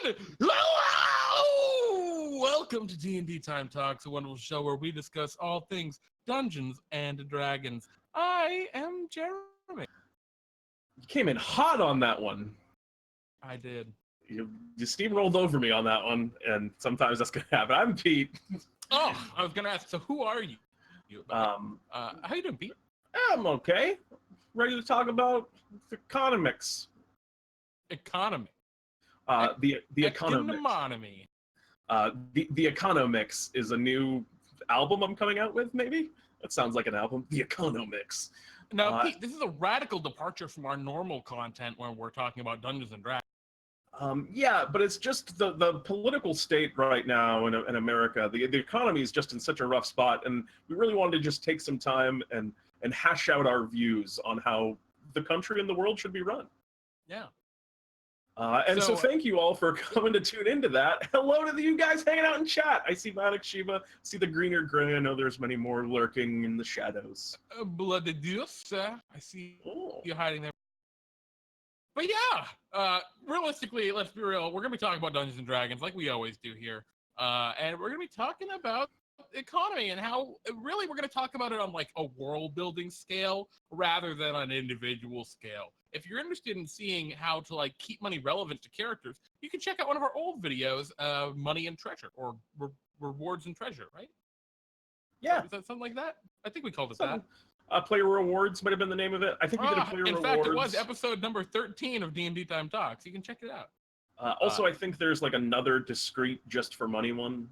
And hello! Welcome to DnDTime Talks, a wonderful show where we discuss all things Dungeons and Dragons. I am Jeremy. You came in hot on that one. I did. You steamrolled over me on that one, and sometimes that's gonna happen. I'm Pete. Oh, I was gonna ask. So, who are you? How you doing, Pete? I'm okay. Ready to talk about economics. Economy. The economics. Economy. The economics is a new album I'm coming out with. Maybe that sounds like an album. The economics. Now, Pete, this is a radical departure from our normal content when we're talking about Dungeons and Dragons. Yeah, but it's just the political state right now in America. The economy is just in such a rough spot, and we really wanted to just take some time and hash out our views on how the country and the world should be run. Yeah. So thank you all for coming to tune into that. Hello to you guys hanging out in chat. I see Manic Shiva, see the greener gray. I know there's many more lurking in the shadows. Blood de Dios, I see you hiding there. But yeah, realistically, let's be real. We're going to be talking about Dungeons & Dragons like we always do here. And we're going to be talking about economy and how really we're going to talk about it on like a world building scale rather than an individual scale. If you're interested in seeing how to like keep money relevant to characters, you can check out one of our old videos, Money and Treasure, or Rewards and Treasure, right? Yeah. Is that something like that? I think we called it that. Player Rewards might have been the name of it. I think we did a Player Rewards. In fact, it was episode number 13 of DnDTime Talks. You can check it out. Also, I think there's like another discrete just for money one.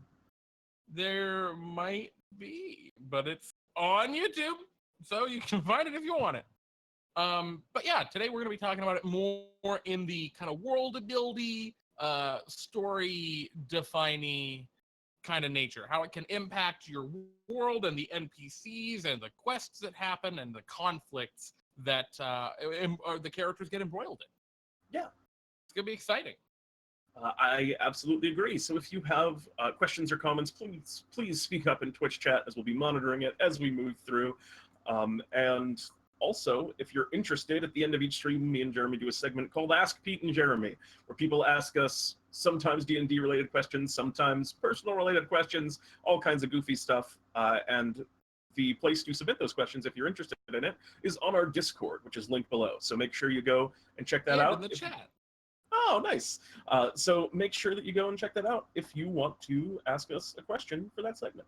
There might be, but it's on YouTube, so you can find it if you want it. But yeah, today we're going to be talking about it more in the kind of world-building, story-defining kind of nature, how it can impact your world and the NPCs and the quests that happen and the conflicts that the characters get embroiled in. Yeah. It's going to be exciting. I absolutely agree. So if you have questions or comments, please speak up in Twitch chat as we'll be monitoring it as we move through. And also, if you're interested, at the end of each stream, me and Jeremy do a segment called Ask Pete and Jeremy, where people ask us sometimes D&D related questions, sometimes personal related questions, all kinds of goofy stuff. And the place to submit those questions, if you're interested in it, is on our Discord, which is linked below. So make sure you go and check that out. In the chat. Oh, nice. So make sure that you go and check that out if you want to ask us a question for that segment.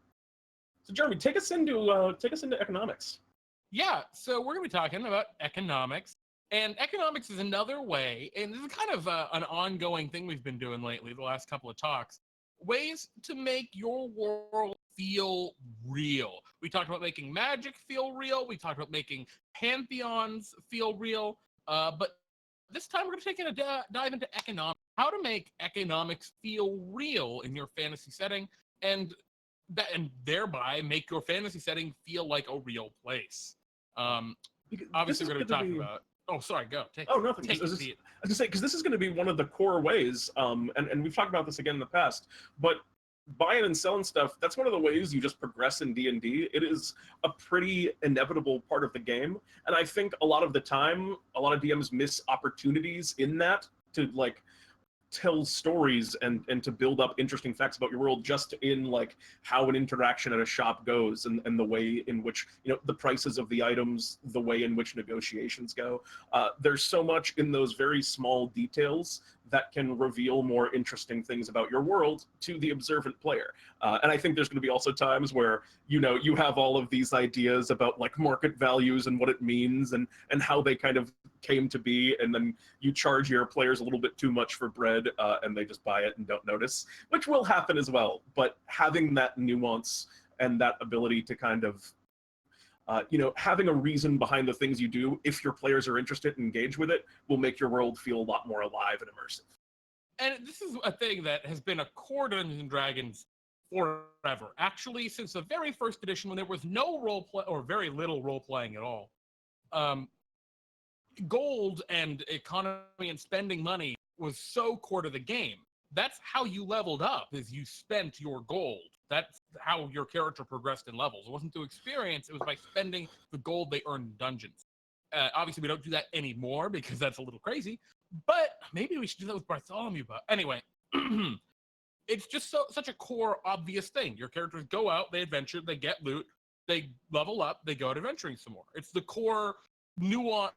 So Jeremy, take us into economics. Yeah, so we're going to be talking about economics. And economics is another way, and this is kind of an ongoing thing we've been doing lately, the last couple of talks, ways to make your world feel real. We talked about making magic feel real. We talked about making pantheons feel real. But this time we're going to take a dive into economics, how to make economics feel real in your fantasy setting, and thereby make your fantasy setting feel like a real place. Obviously, we're going to talk about. Oh, sorry. Go. Nothing. I was going to say, because this is going to be one of the core ways, and we've talked about this again in the past, but buying and selling stuff, that's one of the ways you just progress in D&D. It is a pretty inevitable part of the game, and I think a lot of the time, a lot of DMs miss opportunities in that to, like, tell stories and to build up interesting facts about your world just in like how an interaction at a shop goes and the way in which, you know, the prices of the items, the way in which negotiations go. There's so much in those very small details that can reveal more interesting things about your world to the observant player. And I think there's going to be also times where, you know, you have all of these ideas about like market values and what it means and how they kind of came to be, and then you charge your players a little bit too much for bread and they just buy it and don't notice, which will happen as well. But having that nuance and that ability to kind of you know, having a reason behind the things you do, if your players are interested and engage with it, will make your world feel a lot more alive and immersive. And this is a thing that has been a core to Dungeons & Dragons forever. Actually, since the very first edition, when there was no role play or very little role playing at all, gold and economy and spending money was so core to the game. That's how you leveled up, is you spent your gold. That's how your character progressed in levels. It wasn't through experience, it was by spending the gold they earned in dungeons. Obviously, we don't do that anymore because that's a little crazy, but maybe we should do that with Bartholomew. But anyway, it's just such a core obvious thing. Your characters go out, they adventure, they get loot, they level up, they go out adventuring some more. It's the core nuance,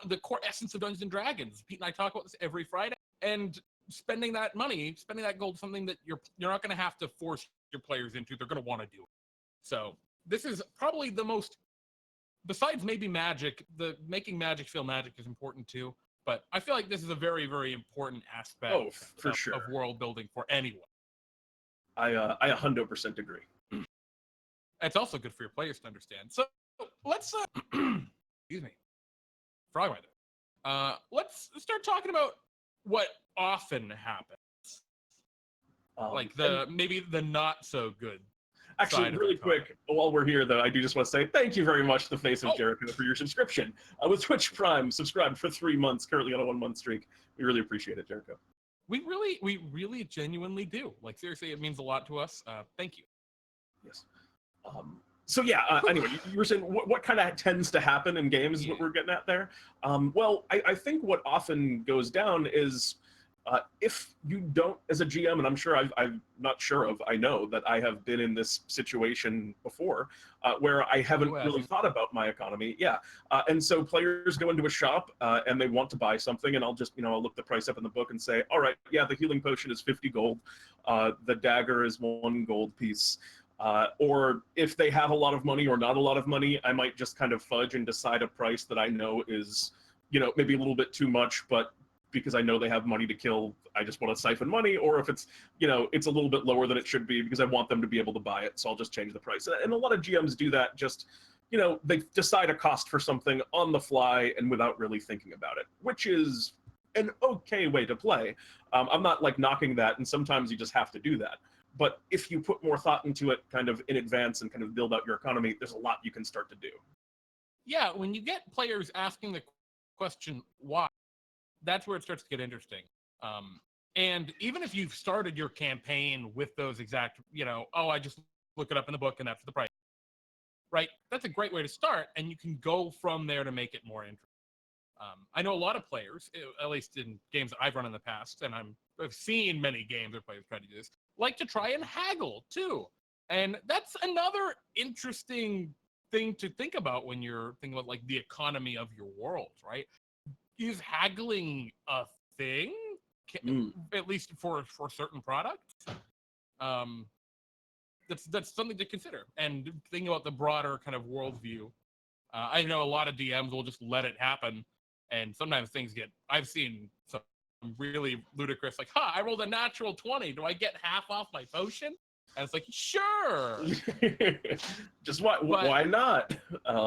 the core essence of Dungeons and Dragons. Pete and I talk about this every Friday. And spending that money, spending that gold, something that you're not going to have to force your players into. They're going to want to do it. So this is probably the most, besides maybe magic, the making magic feel magic is important too. But I feel like this is a very, very important aspect for sure. of world building for anyone. I 100% agree. It's also good for your players to understand. So let's excuse me, frog right there. Let's start talking about what often happens, like maybe the not so good. Actually, really quick, while we're here, though, I do just want to say thank you very much to the Face of Jericho for your subscription. With Twitch Prime, subscribed for 3 months, currently on a 1-month streak. We really appreciate it, Jericho. We really genuinely do. Like, seriously, it means a lot to us. Thank you. Yes. So yeah, anyway, you were saying what kind of tends to happen in games is what we're getting at there. Well, I think what often goes down is if you don't, as a GM, and I'm sure I'm not sure of, I know that I have been in this situation before where I haven't really thought about my economy. Yeah. And so players go into a shop and they want to buy something, and I'll just, I'll look the price up in the book and say, all right, yeah, the healing potion is 50 gold. The dagger is 1 gold piece. Or if they have a lot of money or not a lot of money, I might just kind of fudge and decide a price that I know is, maybe a little bit too much, but because I know they have money to kill, I just want to siphon money. Or if it's, it's a little bit lower than it should be because I want them to be able to buy it, so I'll just change the price. And a lot of GMs do that, just, they decide a cost for something on the fly and without really thinking about it, which is an okay way to play. I'm not like knocking that, and sometimes you just have to do that. But if you put more thought into it kind of in advance and kind of build out your economy, there's a lot you can start to do. Yeah, when you get players asking the question, why, that's where it starts to get interesting. And even if you've started your campaign with those exact, I just look it up in the book and that's the price, right? That's a great way to start, and you can go from there to make it more interesting. I know a lot of players, at least in games that I've run in the past, and I've seen many games where players try to do this, like to try and haggle too. And that's another interesting thing to think about when you're thinking about like the economy of your world, right? Is haggling a thing, at least for certain products? That's something to consider. And thinking about the broader kind of worldview, I know a lot of DMs will just let it happen, and sometimes I've seen some really ludicrous, like, I rolled a natural 20. Do I get half off my potion? And it's like, sure. Just why not?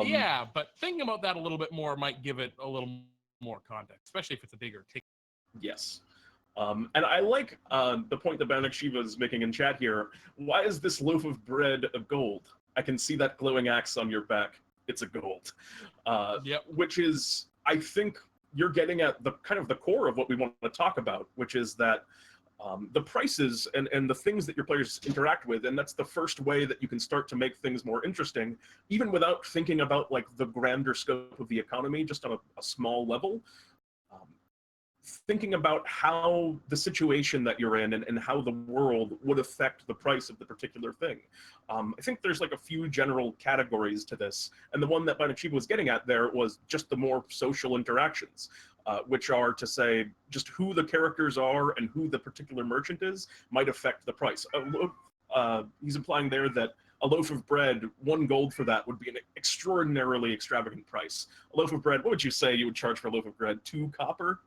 Yeah, but thinking about that a little bit more might give it a little more context, especially if it's a bigger ticket. Yes. And I like the point that Banik Shiva is making in chat here. Why is this loaf of bread a gold? I can see that glowing axe on your back. It's a gold. Yep. Which is, I think you're getting at the kind of the core of what we want to talk about, which is that the prices and the things that your players interact with, and that's the first way that you can start to make things more interesting, even without thinking about like the grander scope of the economy, just on a small level. Thinking about how the situation that you're in and how the world would affect the price of the particular thing. I think there's like a few general categories to this, and the one that Banachiba was getting at there was just the more social interactions, which are to say just who the characters are and who the particular merchant is might affect the price. He's implying there that a loaf of bread, 1 gold for that would be an extraordinarily extravagant price. A loaf of bread, what would you say you would charge for a loaf of bread? 2 copper?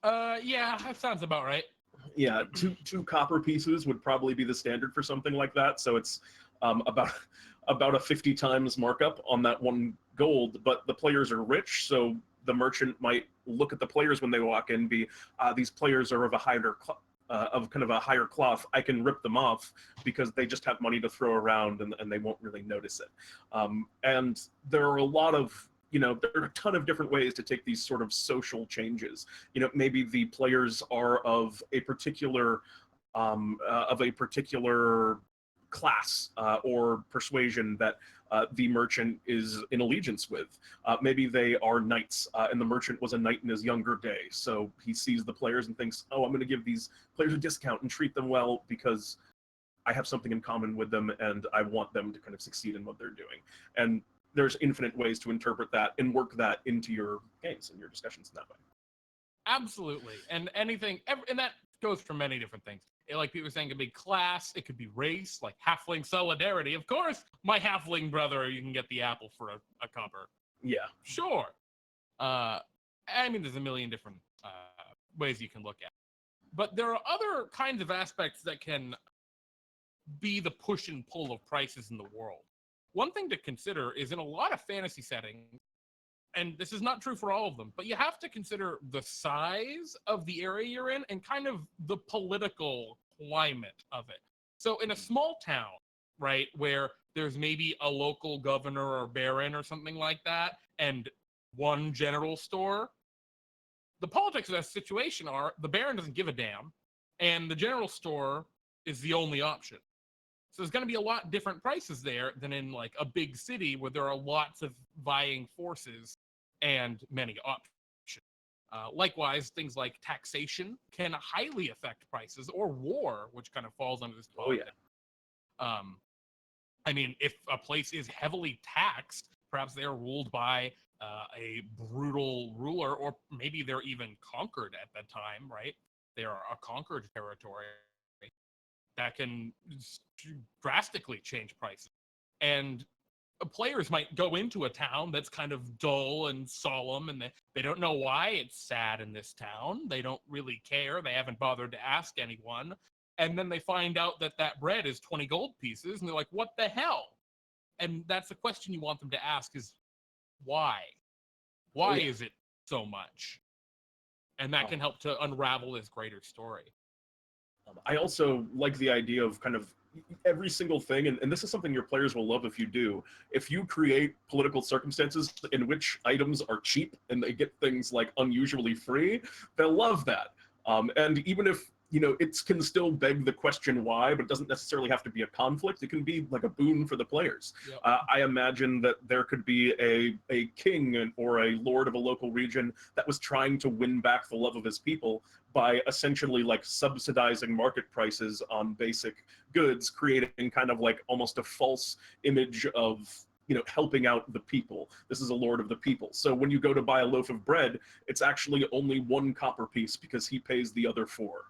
Yeah, that sounds about right. Yeah, two copper pieces would probably be the standard for something like that. So it's about a 50 times markup on that 1 gold. But the players are rich, so the merchant might look at the players when they walk in, these players are of a higher cloth. I can rip them off because they just have money to throw around and they won't really notice it. And there are a lot of there are a ton of different ways to take these sort of social changes. Maybe the players are of a particular class or persuasion that the merchant is in allegiance with. Maybe they are knights, and the merchant was a knight in his younger day, so he sees the players and thinks, oh, I'm going to give these players a discount and treat them well because I have something in common with them and I want them to kind of succeed in what they're doing. And there's infinite ways to interpret that and work that into your games and your discussions in that way. Absolutely. And and that goes for many different things. Like people were saying, it could be class, it could be race, like halfling solidarity. Of course, my halfling brother, you can get the apple for a copper. Yeah. Sure. I mean, there's a million different ways you can look at it. But there are other kinds of aspects that can be the push and pull of prices in the world. One thing to consider is in a lot of fantasy settings, and this is not true for all of them, but you have to consider the size of the area you're in and kind of the political climate of it. So in a small town, right, where there's maybe a local governor or baron or something like that, and one general store, the politics of that situation are the baron doesn't give a damn, and the general store is the only option. So there's going to be a lot different prices there than in like a big city where there are lots of vying forces and many options. Likewise, things like taxation can highly affect prices, or war, which kind of falls under this politics. Oh, yeah. I mean, if a place is heavily taxed, perhaps they are ruled by a brutal ruler, or maybe they're even conquered at that time, right? They are a conquered territory. That can drastically change prices. And players might go into a town that's kind of dull and solemn, and they don't know why it's sad in this town. They don't really care. They haven't bothered to ask anyone. And then they find out that that bread is 20 gold pieces, and they're like, what the hell? And that's the question you want them to ask is, why? Why is it so much? And that can help to unravel this greater story. I also like the idea of kind of every single thing, and this is something your players will love if you do. If you create political circumstances in which items are cheap and they get things like unusually free, they'll love that. And even if, you know, it can still beg the question why, but it doesn't necessarily have to be a conflict. It can be like a boon for the players. Yep. I imagine that there could be a king or a lord of a local region that was trying to win back the love of his people by essentially like subsidizing market prices on basic goods, creating kind of like almost a false image of, you know, helping out the people. This is a lord of the people. So when you go to buy a loaf of bread, it's actually only 1 copper piece because he pays the other 4.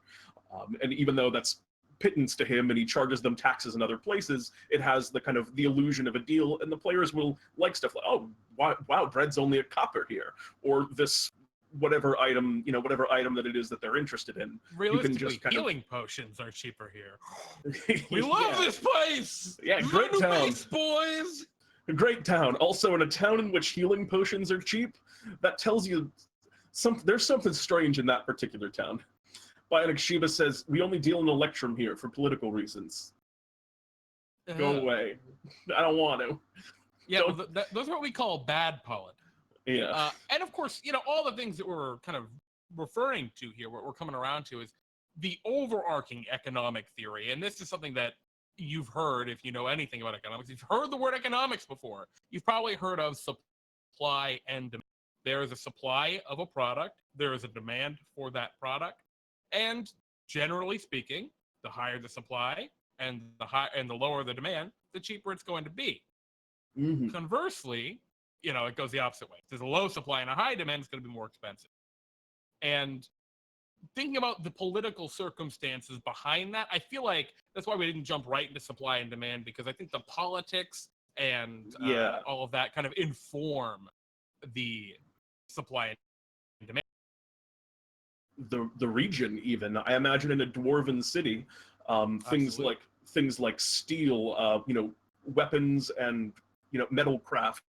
And even though that's pittance to him and he charges them taxes in other places, it has the kind of the illusion of a deal, and the players will like stuff like, oh, wow, bread's only a copper here, or this whatever item, you know, whatever item that it is that they're interested in. Realistically, you can just healing potions are cheaper here. We love this place. Yeah, great town, base, boys. A great town. Also, in a town in which healing potions are cheap, that tells you there's something strange in that particular town. Bionic Shiba says, we only deal in Electrum here for political reasons. Go away. I don't want to. Yeah, well, those are what we call bad politics. Yeah. And of course, you know, all the things that we're kind of referring to here, what we're coming around to is the overarching economic theory. And this is something that you've heard if you know anything about economics. You've heard the word economics before. You've probably heard of supply and demand. There is a supply of a product. There is a demand for that product. And generally speaking, the higher the supply and the lower the demand, the cheaper it's going to be. Mm-hmm. Conversely, you know, it goes the opposite way. If there's a low supply and a high demand, it's going to be more expensive. And thinking about the political circumstances behind that, I feel like that's why we didn't jump right into supply and demand, because I think the politics and all of that kind of inform the supply and demand. The region, even I imagine in a dwarven city, things like steel, you know, weapons and, you know, metalcraft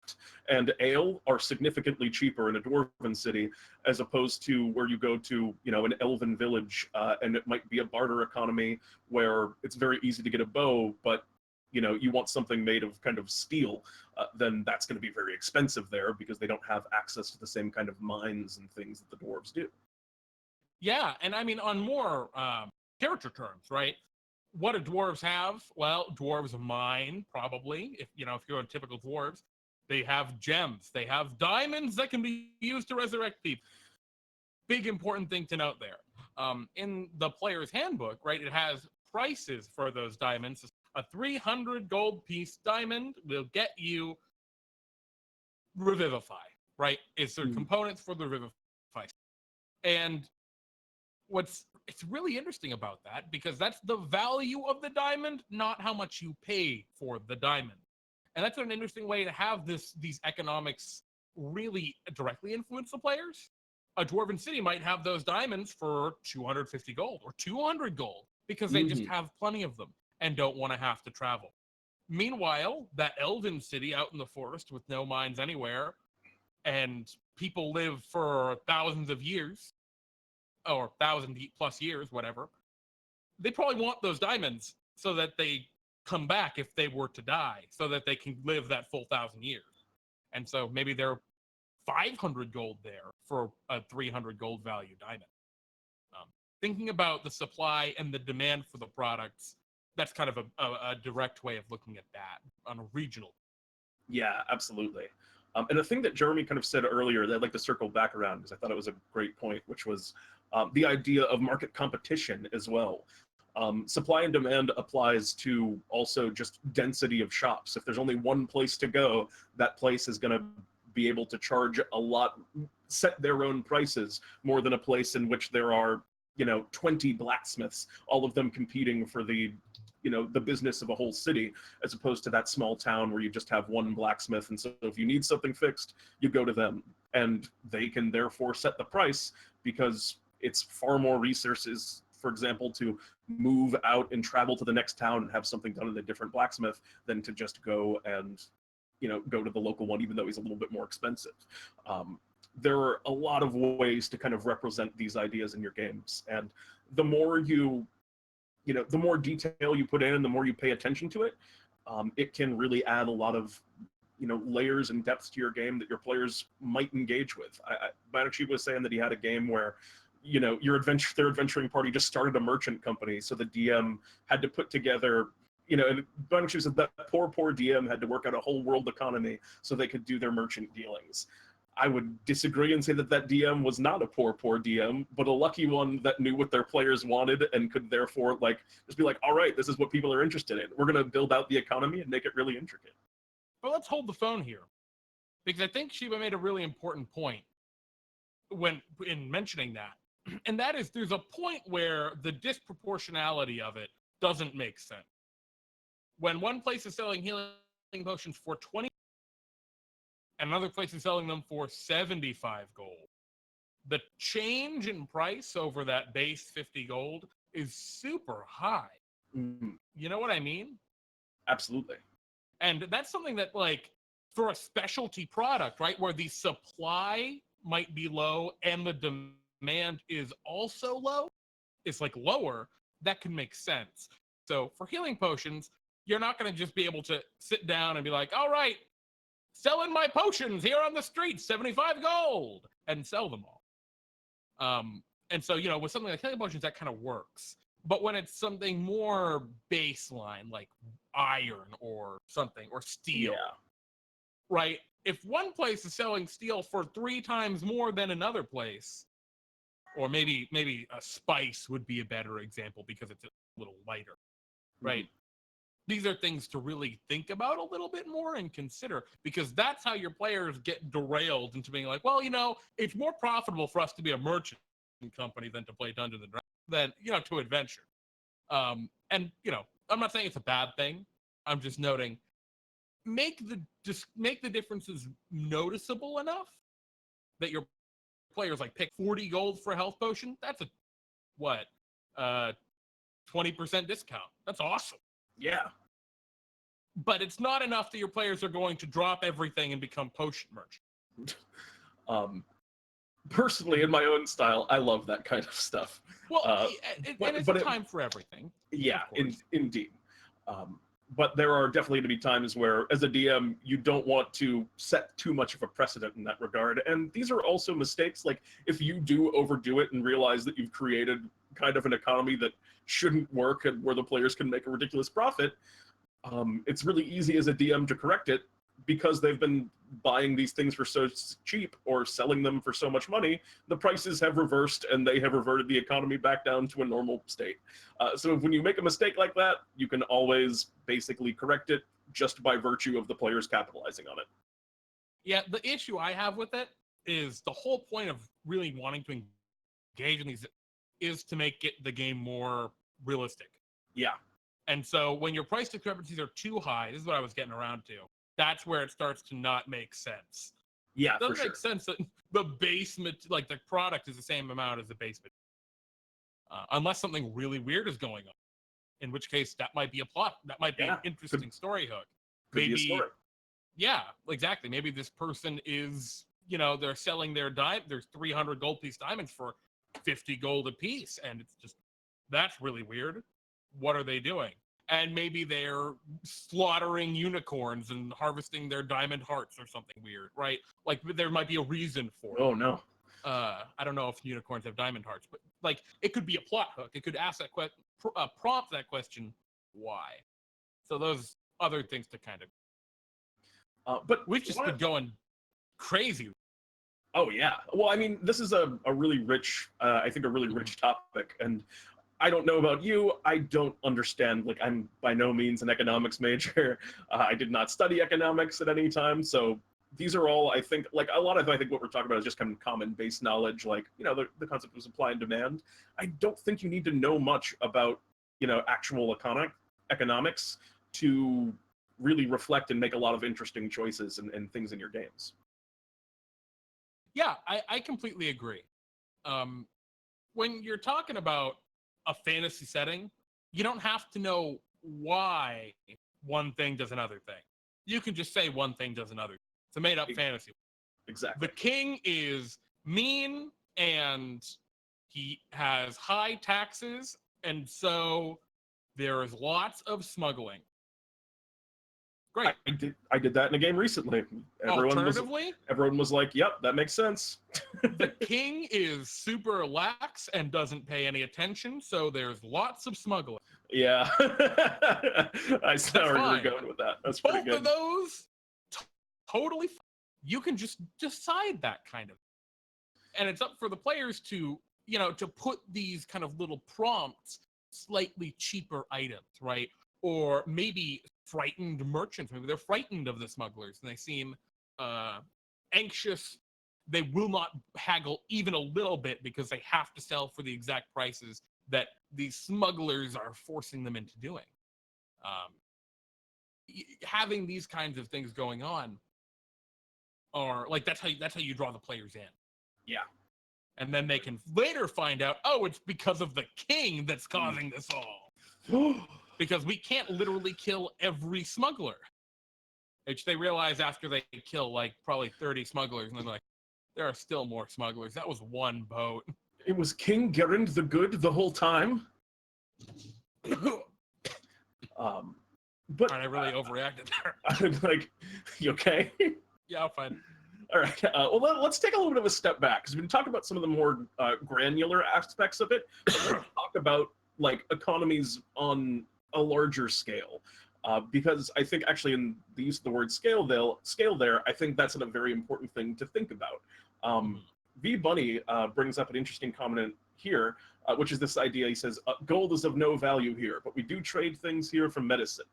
and ale are significantly cheaper in a dwarven city as opposed to where you go to, you know, an elven village, and it might be a barter economy where it's very easy to get a bow, but you know, you want something made of kind of steel, then that's going to be very expensive there because they don't have access to the same kind of mines and things that the dwarves do. Yeah, and I mean, on more character terms, right? what do dwarves have? Well, dwarves mine, probably. If you're on typical dwarves, they have gems. They have diamonds that can be used to resurrect people. Big important thing to note there. In the player's handbook, right, it has prices for those diamonds. A 300 gold piece diamond will get you Revivify, right? It's their components for the Revivify. And it's really interesting about that, because that's the value of the diamond, not how much you pay for the diamond. And that's an interesting way to have these economics really directly influence the players. A dwarven city might have those diamonds for 250 gold or 200 gold because they just have plenty of them and don't want to have to travel. Meanwhile, that elven city out in the forest with no mines anywhere, and people live for thousands of years, or 1,000+ years, whatever, they probably want those diamonds so that they come back if they were to die, so that they can live that full 1,000 years. And so maybe they're 500 gold there for a 300 gold value diamond. Thinking about the supply and the demand for the products, that's kind of a direct way of looking at that on a regional. Yeah, absolutely. And the thing that Jeremy kind of said earlier that I'd like to circle back around, because I thought it was a great point, which was the idea of market competition as well. Supply and demand applies to also just density of shops. If there's only one place to go, that place is going to be able to charge a lot, set their own prices more than a place in which there are, 20 blacksmiths, all of them competing for the business of a whole city, as opposed to that small town where you just have one blacksmith. And so if you need something fixed, you go to them, and they can therefore set the price because it's far more resources, for example, to move out and travel to the next town and have something done in a different blacksmith than to just go and, go to the local one, even though he's a little bit more expensive. There are a lot of ways to kind of represent these ideas in your games. And the more the more detail you put in and the more you pay attention to it, it can really add a lot of, layers and depths to your game that your players might engage with. Banachie was saying that he had a game where, their adventuring party just started a merchant company. So the DM had to put together, and Banachie said that poor DM had to work out a whole world economy so they could do their merchant dealings. I would disagree and say that DM was not a poor DM, but a lucky one that knew what their players wanted and could therefore just be like, all right, this is what people are interested in. We're going to build out the economy and make it really intricate. But let's hold the phone here, because I think Shiva made a really important point in mentioning that. And that is, there's a point where the disproportionality of it doesn't make sense. When one place is selling healing potions for 20, and another place is selling them for 75 gold, the change in price over that base 50 gold is super high. You know what I mean? Absolutely. And that's something that, for a specialty product, right, where the supply might be low and the demand is also low, it's lower, that can make sense. So for healing potions, you're not going to just be able to sit down and be like, all right, selling my potions here on the street, 75 gold, and sell them all. And so, with something like healing potions, that kind of works. But when it's something more baseline, like iron or something, or steel, right? If one place is selling steel for 3 times more than another place, or maybe a spice would be a better example because it's a little lighter, right? These are things to really think about a little bit more and consider, because that's how your players get derailed into being like, well, it's more profitable for us to be a merchant company than to play Dungeons and Dragons, than, to adventure. And, I'm not saying it's a bad thing. I'm just noting, make the differences noticeable enough that your players pick 40 gold for a health potion. That's a 20% discount. That's awesome. Yeah. But it's not enough that your players are going to drop everything and become potion merchants. Personally, in my own style, I love that kind of stuff. Well, and it's a time for everything. Yeah, indeed. But there are definitely to be times where, as a DM, you don't want to set too much of a precedent in that regard. And these are also mistakes. If you do overdo it and realize that you've created kind of an economy that shouldn't work and where the players can make a ridiculous profit, it's really easy as a DM to correct it because they've been buying these things for so cheap or selling them for so much money. The prices have reversed and they have reverted the economy back down to a normal state. So when you make a mistake like that, you can always basically correct it just by virtue of the players capitalizing on it. Yeah, the issue I have with it is the whole point of really wanting to engage in these is to make the game more realistic. Yeah. And so when your price discrepancies are too high, this is what I was getting around to. That's where it starts to not make sense. Yeah, it doesn't make sense that the basement, like the product, is the same amount as the basement, unless something really weird is going on. In which case, that might be a plot. That might be an interesting story hook. Could be a story. Yeah, exactly. Maybe this person is, they're selling their 300 gold piece diamonds for 50 gold a piece, and it's just, that's really weird. What are they doing? And maybe they're slaughtering unicorns and harvesting their diamond hearts or something weird, right? Like there might be a reason for it. Oh no. I don't know if unicorns have diamond hearts, but like it could be a plot hook. It could ask that prompt that question, why? So those other things to kind of. But we've just been going crazy. Oh yeah. Well, I mean, this is a really rich, I think a really rich topic, and I don't know about you. I don't understand. Like, I'm by no means an economics major. I did not study economics at any time. So these are all, I think, like a lot of, I think what we're talking about is just kind of common base knowledge, like, the concept of supply and demand. I don't think you need to know much about, actual economics to really reflect and make a lot of interesting choices and things in your games. Yeah, I completely agree. When you're talking about a fantasy setting, you don't have to know why one thing does another thing. You can just say one thing does another. It's a made-up fantasy. Exactly. The king is mean and he has high taxes, and so there is lots of smuggling. Great. I did that in a game recently. Everyone was like, "Yep, that makes sense." The king is super lax and doesn't pay any attention, so there's lots of smuggling. Yeah, I saw where you were going with that. That's pretty good. Both of those, totally. You can just decide that kind of, and it's up for the players to, to put these kind of little prompts, slightly cheaper items, right? Or maybe frightened merchants. Maybe they're frightened of the smugglers and they seem anxious. They will not haggle even a little bit because they have to sell for the exact prices that these smugglers are forcing them into doing. Having these kinds of things going on are like, that's how you draw the players in. Yeah. And then they can later find out, oh, it's because of the king that's causing this all. Because we can't literally kill every smuggler. Which they realize after they kill like probably 30 smugglers, and they're like, there are still more smugglers. That was one boat. It was King Gerund the Good the whole time. But I really overreacted there. I'm like, you okay? Yeah, I'm fine. All right. Well, let's take a little bit of a step back because we can talk about some of the more granular aspects of it. But let's talk about like economies on a larger scale, because I think actually in the use of the word scale there, I think that's a very important thing to think about. V Bunny brings up an interesting comment here, which is this idea. He says, gold is of no value here, but we do trade things here for medicine,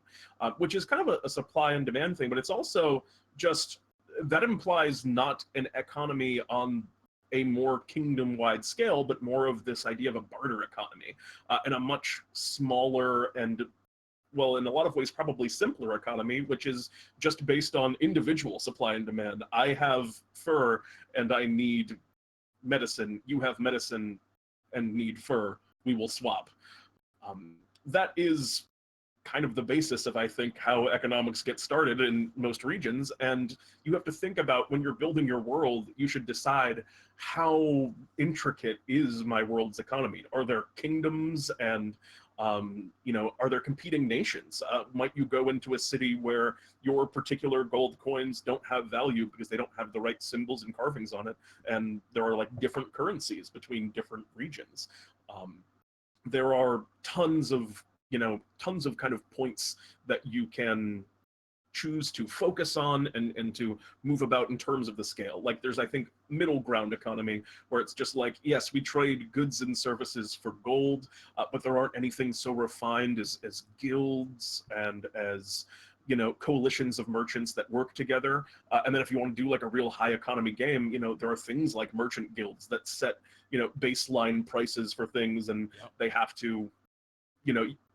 which is kind of a supply and demand thing, but it's also just, that implies not an economy on a more kingdom-wide scale, but more of this idea of a barter economy, and a much smaller and, well, in a lot of ways, probably simpler economy, which is just based on individual supply and demand. I have fur and I need medicine. You have medicine and need fur. We will swap. That is kind of the basis of, I think, how economics get started in most regions. And you have to think about, when you're building your world, you should decide, how intricate is my world's economy? Are there kingdoms and are there competing nations? Might you go into a city where your particular gold coins don't have value because they don't have the right symbols and carvings on it, and there are like different currencies between different regions? there are tons of kind of points that you can choose to focus on and to move about in terms of the scale. Like there's, I think, middle ground economy where it's just like, yes, we trade goods and services for gold, but there aren't anything so refined as guilds and as coalitions of merchants that work together. And then if you want to do like a real high economy game, there are things like merchant guilds that set baseline prices for things, and they have to,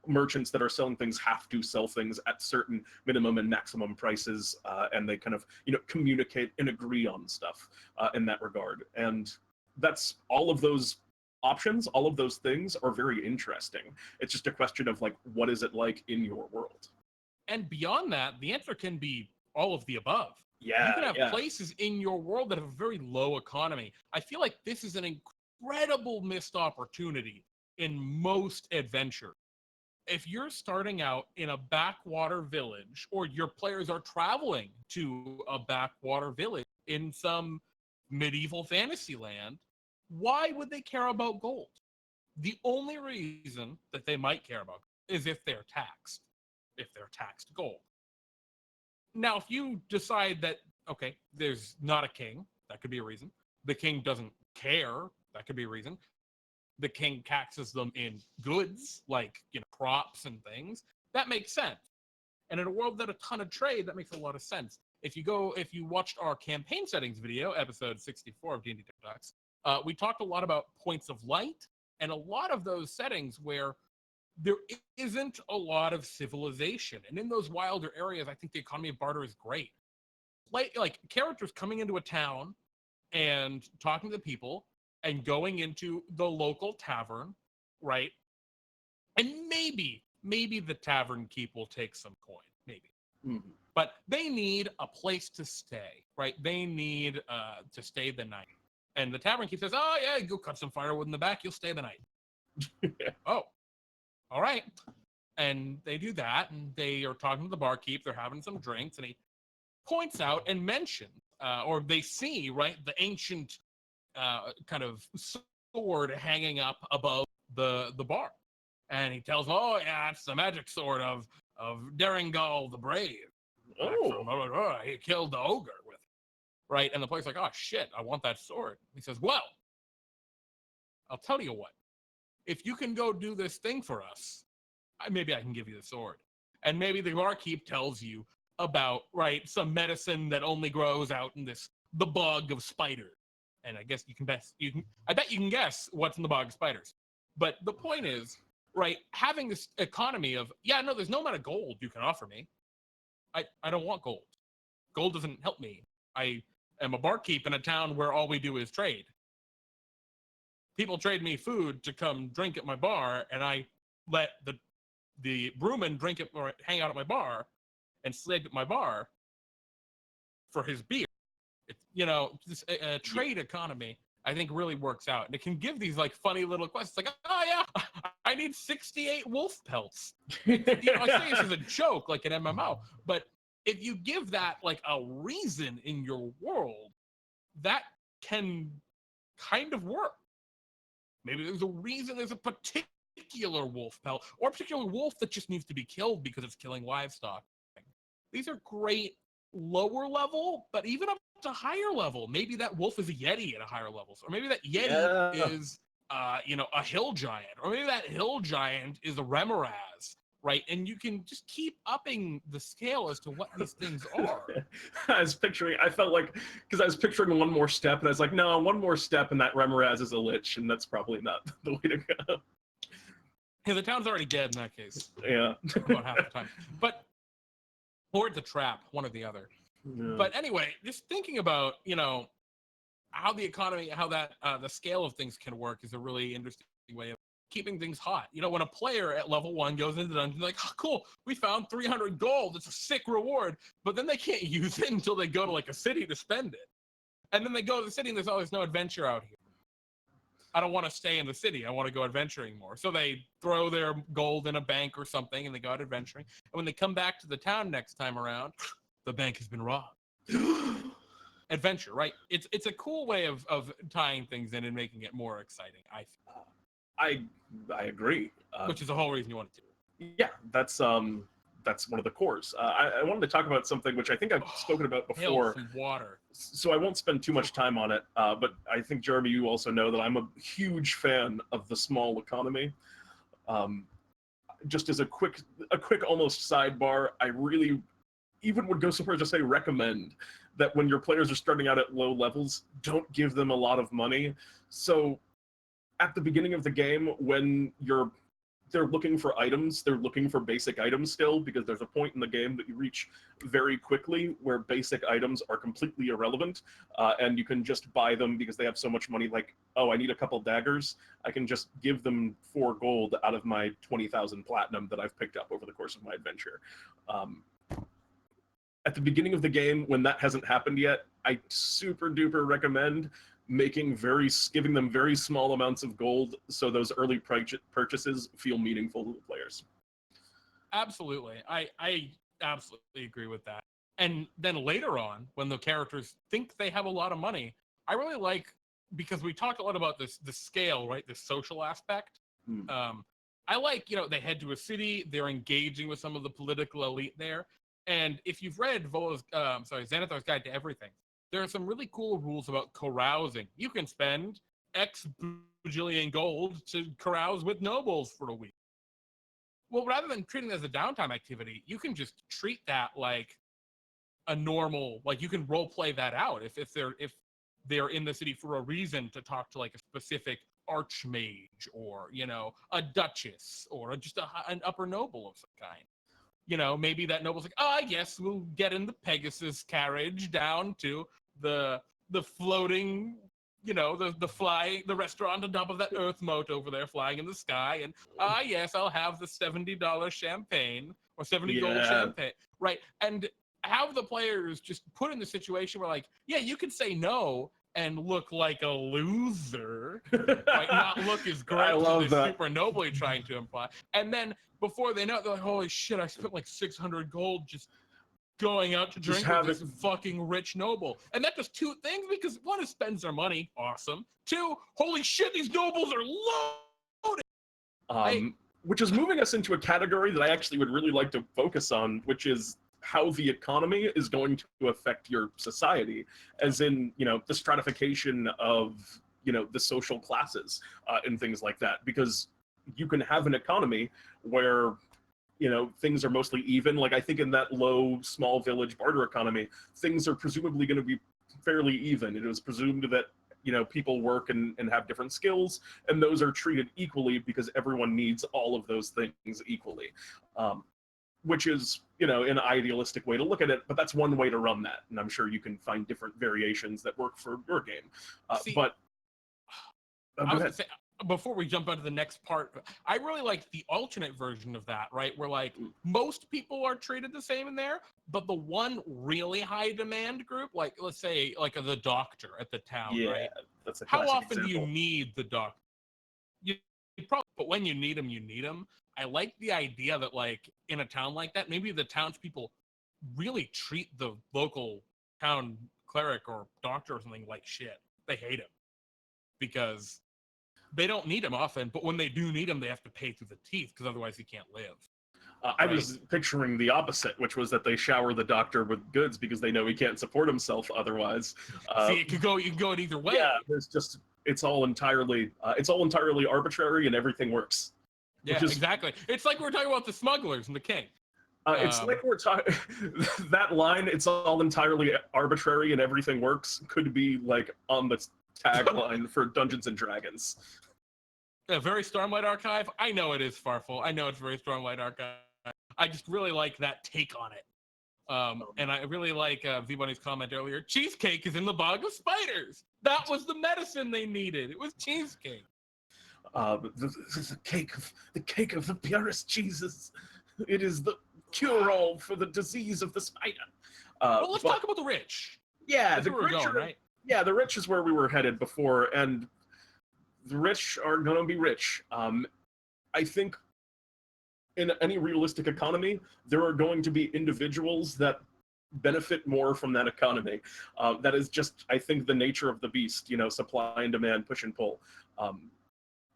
merchants that are selling things have to sell things at certain minimum and maximum prices, and they kind of communicate and agree on stuff in that regard. And that's all of those options, all of those things are very interesting. It's just a question of like, what is it like in your world? And beyond that, the answer can be all of the above. Yeah, you can have places in your world that have a very low economy. I feel like this is an incredible missed opportunity in most adventure. If you're starting out in a backwater village, or your players are traveling to a backwater village in some medieval fantasy land, why would they care about gold? The only reason that they might care about is if they're taxed gold. Now, if you decide that, okay, there's not a king, that could be a reason. The king doesn't care, that could be a reason. The king taxes them in goods, like crops and things. That makes sense. And in a world that a ton of trade, that makes a lot of sense. If you watched our campaign settings video, episode 64 of DnDTime Talks, we talked a lot about points of light, and a lot of those settings where there isn't a lot of civilization. And in those wilder areas, I think the economy of barter is great. Like characters coming into a town and talking to the people and going into the local tavern, right? And maybe the tavern keep will take some coin, maybe. Mm-hmm. But they need a place to stay, right? They need to stay the night. And the tavern keep says, oh yeah, go cut some firewood in the back, you'll stay the night. Oh, all right. And they do that, and they are talking to the barkeep, they're having some drinks, and he points out and mentions, or they see, right, the ancient kind of sword hanging up above the bar. And he tells them, oh yeah, it's the magic sword of Daringal the Brave. Oh. He killed the ogre with it. Right? And the player's like, oh shit, I want that sword. He says, well, I'll tell you what. If you can go do this thing for us, maybe I can give you the sword. And maybe the barkeep tells you about, right, some medicine that only grows out in the bog of spiders. And I guess I bet you can guess what's in the bog of spiders. But the point is, right, having this economy of, yeah, no, there's no amount of gold you can offer me. I don't want gold. Gold doesn't help me. I am a barkeep in a town where all we do is trade. People trade me food to come drink at my bar, and I let the brewman drink it or hang out at my bar and sleep at my bar for his beer. It's, this trade economy, I think, really works out. And it can give these like funny little questions like, oh yeah, I need 68 wolf pelts. I say this as a joke, like an MMO, but if you give that like a reason in your world, that can kind of work. Maybe there's a reason there's a particular wolf pelt, or a particular wolf that just needs to be killed because it's killing livestock. These are great lower level, but even up to higher level. Maybe that wolf is a yeti at a higher level, or maybe that yeti is a hill giant, or maybe that hill giant is a remoraz, right? And you can just keep upping the scale as to what these things are. I felt like, because I was picturing one more step, and I was like, no, one more step, and that remoraz is a lich, and that's probably not the way to go. Yeah, the town's already dead in that case. Yeah. About half the time. But, or it's a trap, one or the other. Yeah. But anyway, just thinking about, how the economy, how that the scale of things can work is a really interesting way of keeping things hot. When a player at level 1 goes into the dungeon, like, oh, cool, we found 300 gold. It's a sick reward. But then they can't use it until they go to like a city to spend it. And then they go to the city and there's no adventure out here. I don't want to stay in the city. I want to go adventuring more. So they throw their gold in a bank or something and they go out adventuring. And when they come back to the town next time around, the bank has been robbed. Adventure, right? It's a cool way of tying things in and making it more exciting, I think. I agree. which is the whole reason you want it to. Yeah, that's one of the cores. I wanted to talk about something which I think I've spoken about Hail before, some water. so I won't spend too much time on it. But I think, Jeremy, you also know that I'm a huge fan of the small economy. Um, just as a quick almost sidebar, I really even would go so far as to say recommend that when your players are starting out at low levels, don't give them a lot of money. So at the beginning of the game, when they're looking for items, they're looking for basic items still, because there's a point in the game that you reach very quickly where basic items are completely irrelevant, and you can just buy them because they have so much money. Like, oh, I need a couple daggers, I can just give them 4 gold out of my 20,000 platinum that I've picked up over the course of my adventure. At the beginning of the game, when that hasn't happened yet, I super duper recommend giving them very small amounts of gold, so those early purchases feel meaningful to the players. Absolutely. I absolutely agree with that. And then later on, when the characters think they have a lot of money, I really like, because we talked a lot about the scale, right? The social aspect. I like, they head to a city, they're engaging with some of the political elite there. And if you've read Xanathar's Guide to Everything, there are some really cool rules about carousing. You can spend X bajillion gold to carouse with nobles for a week. Well, rather than treating it as a downtime activity, you can just treat that like a normal, like you can role play that out if they're in the city for a reason to talk to like a specific archmage or a duchess or just an upper noble of some kind. Maybe that noble's like, oh, I guess we'll get in the Pegasus carriage down to the floating, the restaurant on top of that earth moat over there flying in the sky. And yes, I'll have the $70 champagne or 70 gold champagne. Right. And have the players just put in the situation where, like, yeah, you could say no and look like a loser, like not look as great as they're super nobly trying to imply. And then before they know it, they're like, holy shit, I spent like 600 gold just going out to drink with this fucking rich noble. And that does 2 things, because 1, it spends their money, awesome. 2, holy shit, these nobles are loaded. Which is moving us into a category that I actually would really like to focus on, which is how the economy is going to affect your society, as in, the stratification of, the social classes and things like that. Because you can have an economy where, things are mostly even. Like, I think in that low, small village barter economy, things are presumably going to be fairly even. It is presumed that, people work and have different skills, and those are treated equally because everyone needs all of those things equally. Which is, an idealistic way to look at it, but that's one way to run that. And I'm sure you can find different variations that work for your game. Go ahead. Say, before we jump onto the next part, I really like the alternate version of that, right? Where like most people are treated the same in there, but the one really high demand group, like let's say like the doctor at the town, right? That's a How classic often example. do you need the doctor? You probably, but when you need them, you need them. I like the idea that, like, in a town like that, maybe the townspeople really treat the local town cleric or doctor or something like shit. They hate him because they don't need him often, but when they do need him, they have to pay through the teeth because otherwise he can't live. I was picturing the opposite, which was that they shower the doctor with goods because they know he can't support himself otherwise. See, you can go it either way. Yeah, it's all entirely arbitrary, and everything works. Yeah, exactly. It's like we were talking about the smugglers and the king. It's like we're talking that line. It's all entirely arbitrary and everything works could be like on the tagline for Dungeons and Dragons. A very Stormlight Archive. I know it is Farful. I know it's very Stormlight Archive. I just really like that take on it. And I really like V-Bunny's comment earlier. Cheesecake is in the bog of spiders. That was the medicine they needed. It was cheesecake. The cake of the purest cheeses. It is the cure-all for the disease of the spider. Well, let's talk about the rich. Yeah, that's where we're going, right? Yeah, the rich is where we were headed before, and the rich are going to be rich. I think in any realistic economy, there are going to be individuals that benefit more from that economy. That is just, I think, the nature of the beast, supply and demand, push and pull.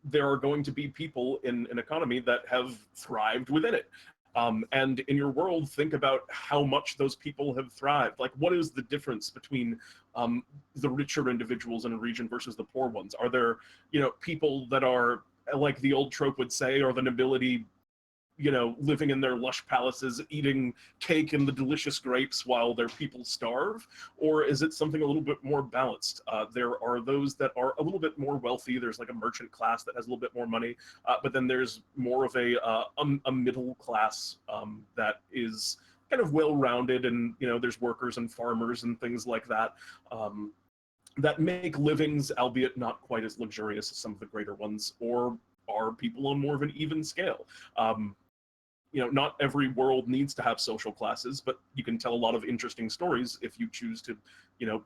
there are going to be people in an economy that have thrived within it. And in your world, think about how much those people have thrived. Like, what is the difference between the richer individuals in a region versus the poor ones? Are there, people that are, like the old trope would say, or the nobility, living in their lush palaces, eating cake and the delicious grapes while their people starve? Or is it something a little bit more balanced? There are those that are a little bit more wealthy. There's like a merchant class that has a little bit more money, but then there's more of a middle class that is kind of well-rounded, and there's workers and farmers and things like that. That make livings, albeit not quite as luxurious as some of the greater ones, or are people on more of an even scale. Not every world needs to have social classes, but you can tell a lot of interesting stories if you choose to,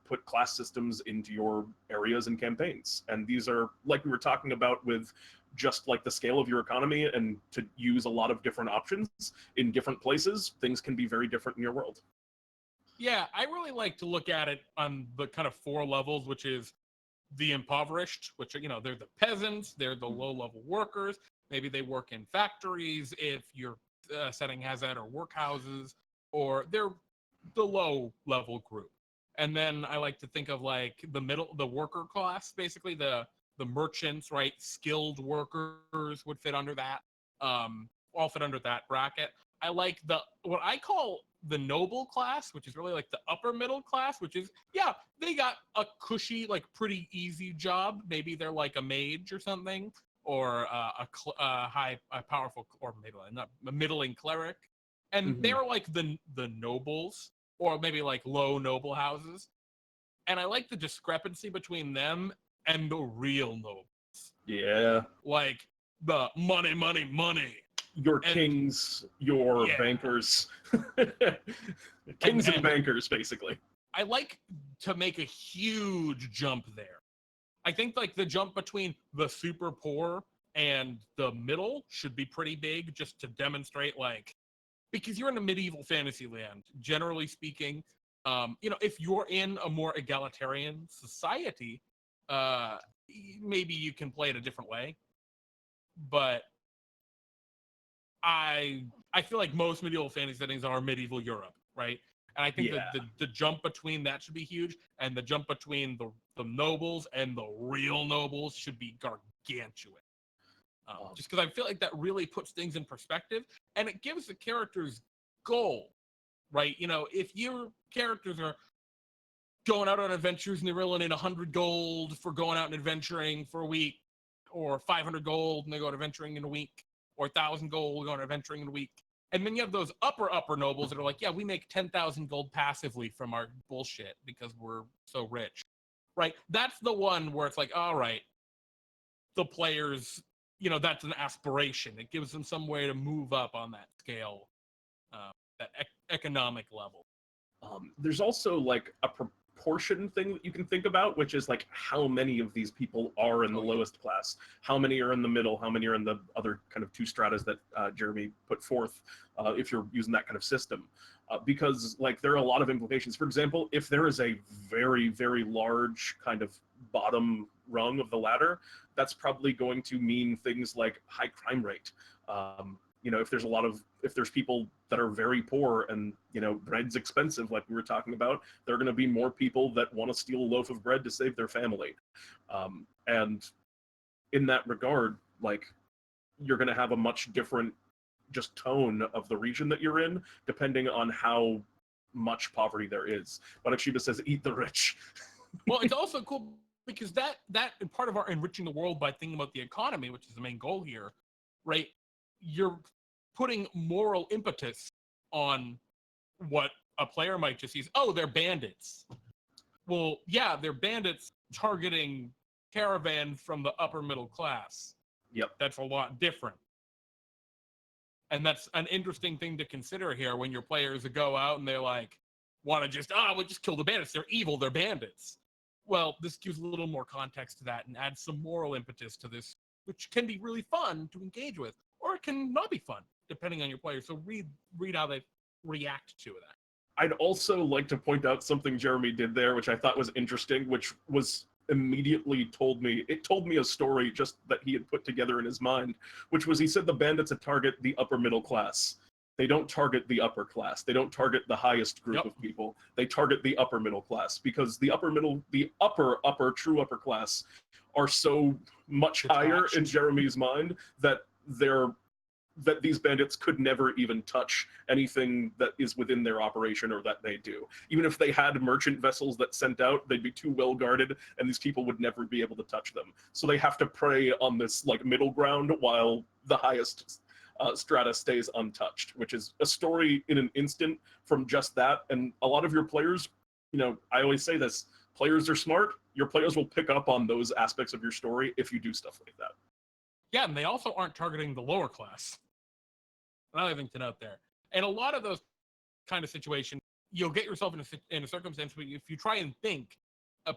put class systems into your areas and campaigns. And these are, like we were talking about with just like the scale of your economy, and to use a lot of different options in different places, things can be very different in your world. Yeah, I really like to look at it on the kind of 4 levels, which is the impoverished, which are, they're the peasants, they're the low-level workers. Maybe they work in factories if your setting has that, or workhouses, or they're the low-level group. And then I like to think of like the worker class, basically the merchants, right? Skilled workers would fit under that, all fit under that bracket. I like what I call the noble class, which is really like the upper middle class, which is, yeah, they got a cushy, like pretty easy job. Maybe they're like a mage or something, or a powerful, or maybe not a middling cleric, and Mm-hmm. they're like the nobles, or maybe like low noble houses. And I like the discrepancy between them and the real nobles. Yeah. Like the money. Your And kings, your yeah, bankers, kings and and bankers, basically. I like to make a huge jump there. I think like the jump between the super poor and the middle should be pretty big, just to demonstrate, like, because you're in a medieval fantasy land, generally speaking. If you're in a more egalitarian society, uh, maybe you can play it a different way. But I feel like most medieval fantasy settings are medieval Europe, right? And I think Yeah. that the jump between that should be huge, and the jump between the nobles and the real nobles should be gargantuan. Just because I feel like that really puts things in perspective, and it gives the characters goal, right? If your characters are going out on adventures and they're rolling in 100 gold for going out and adventuring for a week, or 500 gold and they go adventuring in a week, or 1,000 gold going adventuring in a week. And then you have those upper nobles that are like, yeah, we make 10,000 gold passively from our bullshit because we're so rich, right? That's the one where it's like, all right, the players, that's an aspiration. It gives them some way to move up on that scale, that economic level. There's also like a proportion thing that you can think about, which is like how many of these people are in the lowest class, how many are in the middle, how many are in the other kind of 2 stratas that Jeremy put forth, if you're using that kind of system. Because like there are a lot of implications. For example, if there is a very, very large kind of bottom rung of the ladder, that's probably going to mean things like high crime rate. If there's people that are very poor and, bread's expensive, like we were talking about, there are going to be more people that want to steal a loaf of bread to save their family. And in that regard, like, you're going to have a much different just tone of the region that you're in, depending on how much poverty there is. But Akshita says, eat the rich. Well, it's also cool because that part of our enriching the world by thinking about the economy, which is the main goal here, right? You're putting moral impetus on what a player might just use. Oh, they're bandits. Well, yeah, they're bandits targeting caravans from the upper middle class. Yep. That's a lot different. And that's an interesting thing to consider here when your players go out and they're like, want to we'll just kill the bandits. They're evil. They're bandits. Well, this gives a little more context to that and adds some moral impetus to this, which can be really fun to engage with, or it can not be fun, depending on your players. So read how they react to that. I'd also like to point out something Jeremy did there, which I thought was interesting, which was immediately told me a story just that he had put together in his mind, which was, he said the bandits target the upper middle class. They don't target the upper class. They don't target the highest group of people. They target the upper middle class, because the upper true upper class are so much higher in Jeremy's mind that these bandits could never even touch anything that is within their operation or that they do. Even if they had merchant vessels that sent out, they'd be too well guarded, and these people would never be able to touch them. So they have to prey on this like middle ground while the highest strata stays untouched, which is a story in an instant from just that. And a lot of your players, I always say this, players are smart. Your players will pick up on those aspects of your story if you do stuff like that. Yeah, and they also aren't targeting the lower class. Another thing to note there. And a lot of those kind of situations, you'll get yourself in a circumstance where if you try and think,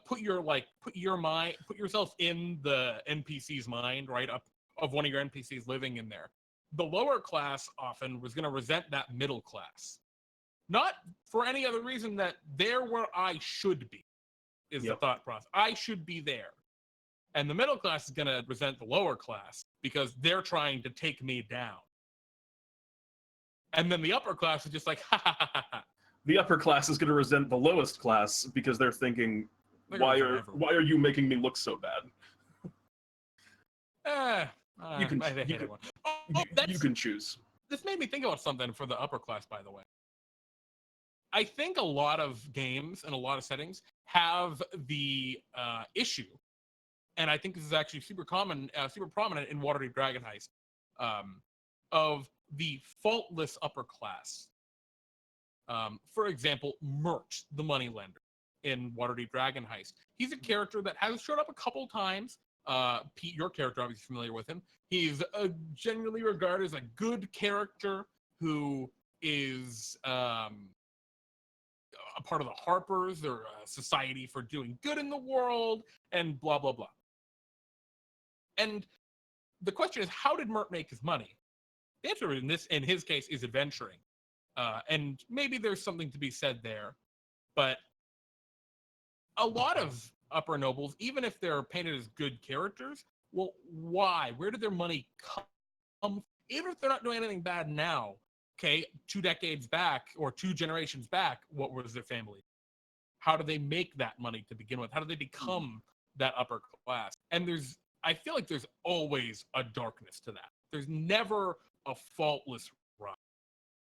put yourself in the NPC's mind, right, of one of your NPCs living in there. The lower class often was going to resent that middle class. Not for any other reason that they're where I should be, is the thought process. I should be there. And the middle class is going to resent the lower class because they're trying to take me down. And then the upper class is just like, ha, ha, ha, ha, ha. The upper class is going to resent the lowest class because they're thinking, why are you making me look so bad? You can choose. This made me think about something for the upper class, by the way. I think a lot of games and a lot of settings have the issue, and I think this is actually super prominent in Waterdeep Dragon Heist, of the faultless upper class. For example, Mert, the moneylender in Waterdeep Dragon Heist. He's a character that has showed up a couple times. Pete, your character, obviously familiar with him. He's generally regarded as a good character who is a part of the Harpers, or a society for doing good in the world, and blah, blah, blah. And the question is, how did Mert make his money? The answer in his case is adventuring. And maybe there's something to be said there. But a lot of upper nobles, even if they're painted as good characters, well, why? Where did their money come from? Even if they're not doing anything bad now, okay, 2 decades back or 2 generations back, what was their family? How do they make that money to begin with? How do they become that upper class? And I feel like there's always a darkness to that. There's never a faultless run.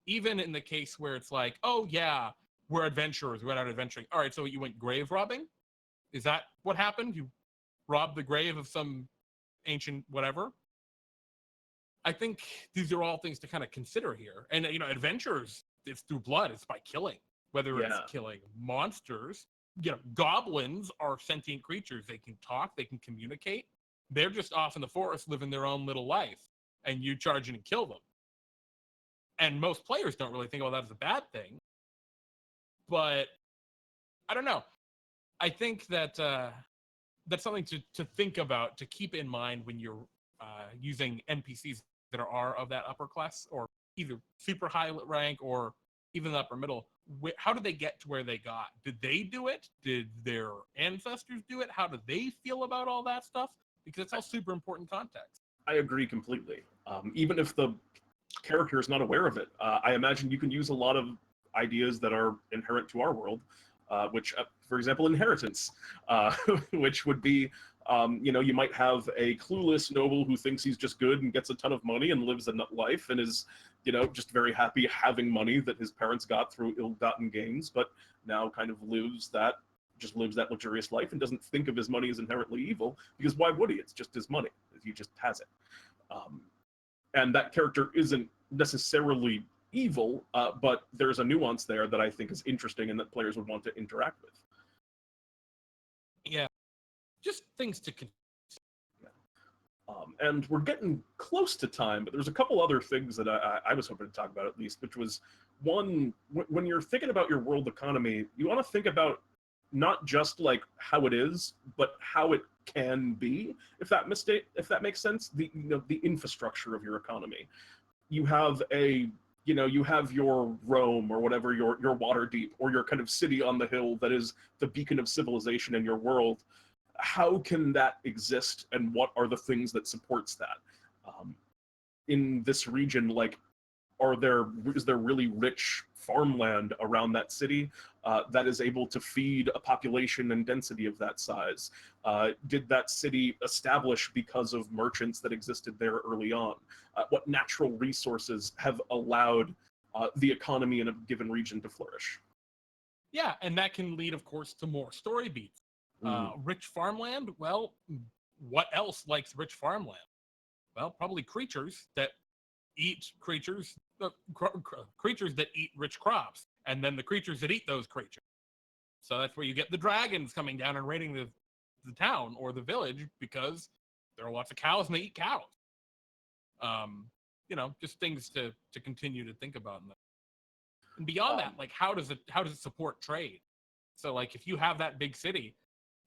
Even in the case where it's like, oh yeah, we're adventurers, we went out adventuring. All right, so you went grave robbing? Is that what happened? You robbed the grave of some ancient whatever? I think these are all things to kind of consider here. And, adventures, it's through blood. It's by killing. Whether it's killing monsters, goblins are sentient creatures. They can talk, they can communicate. They're just off in the forest living their own little life, and you charge in and kill them. And most players don't really think about that as a bad thing. But I don't know. I think that that's something to think about, to keep in mind when you're using NPCs that are of that upper class, or either super high rank or even the upper middle. How did they get to where they got? Did they do it? Did their ancestors do it? How do they feel about all that stuff? Because it's all super important context. I agree completely. Even if the character is not aware of it, I imagine you can use a lot of ideas that are inherent to our world, which, for example, inheritance, which would be, you might have a clueless noble who thinks he's just good and gets a ton of money and lives a nut life and is, just very happy having money that his parents got through ill-gotten gains, but now kind of lives that luxurious life and doesn't think of his money as inherently evil, because why would he? It's just his money. He just has it. And that character isn't necessarily evil, but there's a nuance there that I think is interesting and that players would want to interact with. Yeah, just things to consider. And we're getting close to time, but there's a couple other things that I was hoping to talk about, at least, which was, one, when you're thinking about your world economy, you want to think about not just like how it is, but how it can be, if that makes sense. The infrastructure of your economy. You have your Rome, or whatever, your Waterdeep, or your kind of city on the hill that is the beacon of civilization in your world. how can that exist, and what are the things that supports that? In this region, like, is there really rich farmland around that city that is able to feed a population and density of that size? Did that city establish because of merchants that existed there early on? What natural resources have allowed the economy in a given region to flourish? Yeah, and that can lead, of course, to more story beats. Rich farmland, well, what else likes rich farmland? Well, probably creatures that eat creatures that eat rich crops, and then the creatures that eat those creatures. So that's where you get the dragons coming down and raiding the town or the village, because there are lots of cows and they eat cows. Just things to continue to think about. And beyond that, like, how does it support trade? So, like, if you have that big city,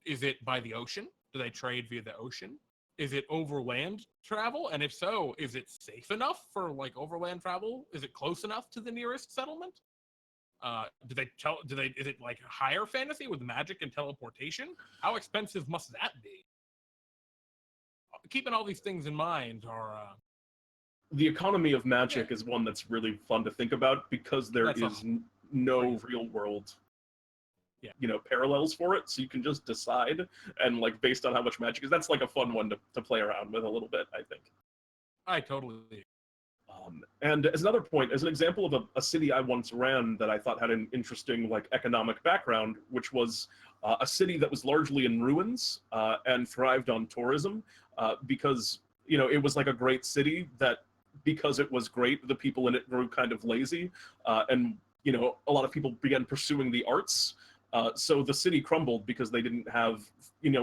is it by the ocean? Do they trade via the ocean? Is it overland travel? And if so, is it safe enough for, like, overland travel? Is it close enough to the nearest settlement? Is it like higher fantasy with magic and teleportation? How expensive must that be? Keeping all these things in mind are The economy of magic is one that's really fun to think about, because there is no real world parallels for it, so you can just decide, and, like, based on how much magic is, that's like a fun one to play around with a little bit, I think. I totally. And as another point, as an example of a city I once ran that I thought had an interesting, like, economic background, which was a city that was largely in ruins and thrived on tourism, because it was like a great city that, because it was great, the people in it grew kind of lazy, and a lot of people began pursuing the arts. So the city crumbled because they didn't have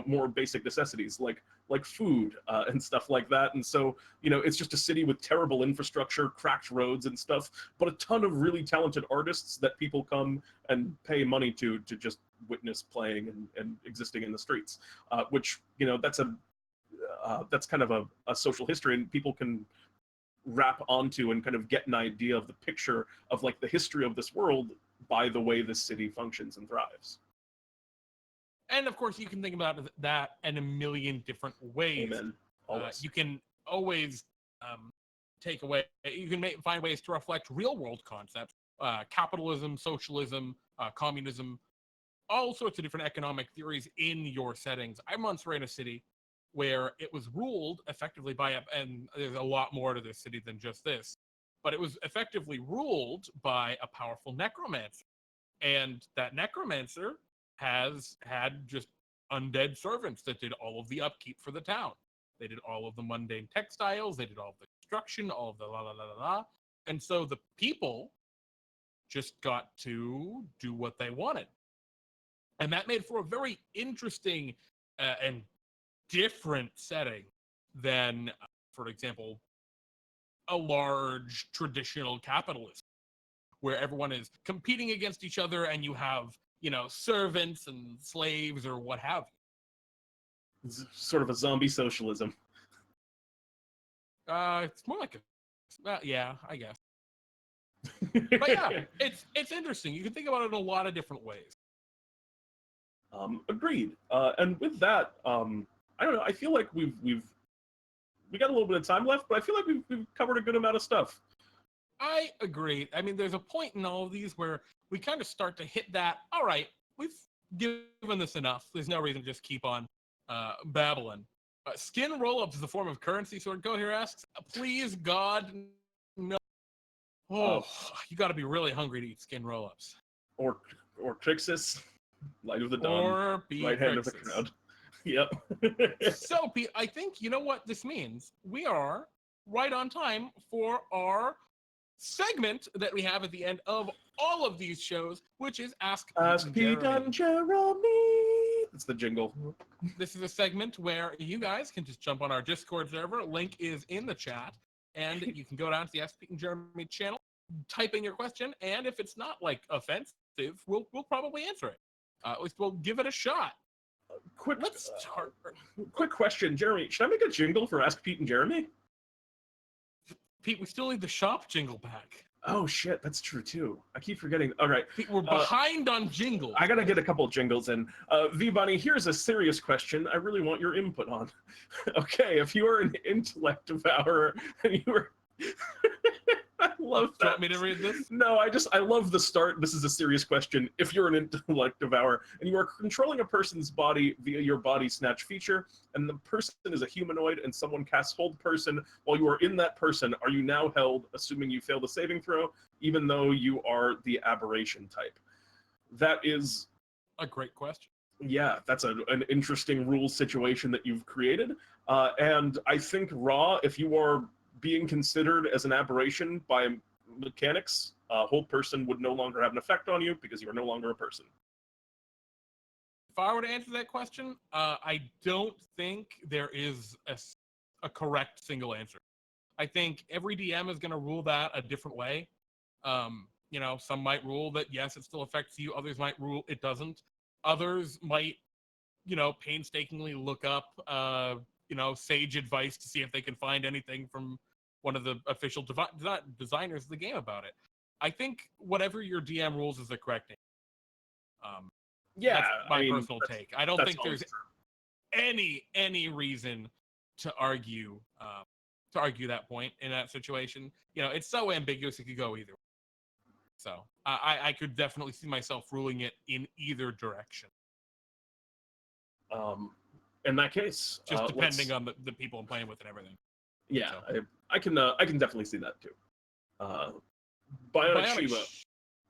more basic necessities like food and stuff like that. And so it's just a city with terrible infrastructure, cracked roads and stuff, but a ton of really talented artists that people come and pay money to just witness playing and existing in the streets, which that's kind of a social history, and people can wrap onto and kind of get an idea of the picture of, like, the history of this world by the way this city functions and thrives. And of course, you can think about that in a million different ways. Amen. Always. You can always you can find ways to reflect real world concepts, capitalism, socialism, communism, all sorts of different economic theories in your settings. I once ran a city where it was ruled effectively by and there's a lot more to this city than just this, but it was effectively ruled by a powerful necromancer. And that necromancer has had just undead servants that did all of the upkeep for the town. They did all of the mundane textiles, they did all of the construction, all of the la la la la la. And so the people just got to do what they wanted. And that made for a very interesting and different setting than, for example, a large traditional capitalist where everyone is competing against each other and you have, servants and slaves or what have you. It's sort of a zombie socialism. It's more like yeah, I guess. But yeah, it's interesting. You can think about it in a lot of different ways. Agreed. And with that, I don't know. I feel like we got a little bit of time left, but I feel like we've covered a good amount of stuff. I agree. I mean, there's a point in all of these where we kind of start to hit that. All right, we've given this enough. There's no reason to just keep on babbling. Skin roll-ups is a form of currency. So Go Here asks, please, God, no. Oh, you got to be really hungry to eat skin roll-ups. Or Crixus, Light of the Dawn, or right hand of the crowd. Yep. So, Pete, I think you know what this means. We are right on time for our segment that we have at the end of all of these shows, which is Ask Pete and Jeremy. It's the jingle. This is a segment where you guys can just jump on our Discord server. Link is in the chat, and you can go down to the Ask Pete and Jeremy channel, type in your question, and if it's not like offensive, we'll probably answer it. At least we'll give it a shot. Let's start. Quick question, Jeremy. Should I make a jingle for Ask Pete and Jeremy? Pete, we still need the shop jingle back. Oh shit, that's true too. I keep forgetting. All right, We're behind on jingles. I gotta get a couple of jingles in. V Bunny, here's a serious question. I really want your input on. Okay, if you are an intellect devourer and you were, I love that. Do you want me to read this? No, I love the start. This is a serious question. If you're an intellect devourer and you are controlling a person's body via your body snatch feature, and the person is a humanoid and someone casts hold person while you are in that person, are you now held, assuming you fail the saving throw, even though you are the aberration type? That is a great question. Yeah, that's an interesting rules situation that you've created. And I think Raw, if you are being considered as an aberration by mechanics, whole person would no longer have an effect on you because you are no longer a person. If I were to answer that question, I don't think there is a correct single answer. I think every DM is going to rule that a different way. Some might rule that yes, it still affects you. Others might rule it doesn't. Others might, painstakingly look up, sage advice to see if they can find anything from one of the official designers of the game about it. I think whatever your DM rules is the correct answer. Yeah, that's my personal take. I don't think there's true. any reason to argue that point in that situation. It's so ambiguous it could go either way. So I could definitely see myself ruling it in either direction. In that case, just depending on the people I'm playing with and everything. Yeah, so. I can definitely see that too. Bionic Shiva,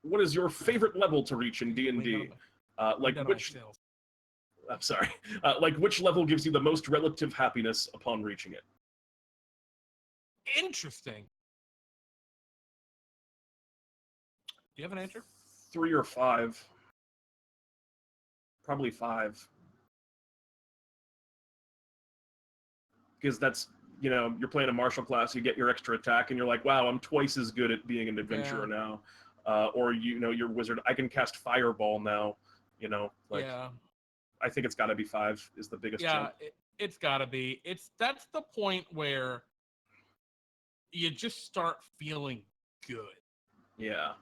what is your favorite level to reach in D&D? I'm sorry. Which level gives you the most relative happiness upon reaching it? Interesting. Do you have an answer? 3 or 5. Probably 5. Because that's, you're playing a martial class, you get your extra attack, and you're like, wow, I'm twice as good at being an adventurer now. Or, you're wizard, I can cast fireball now, Yeah. I think it's got to be 5 is the biggest jump. It's got to be. That's the point where you just start feeling good. Yeah.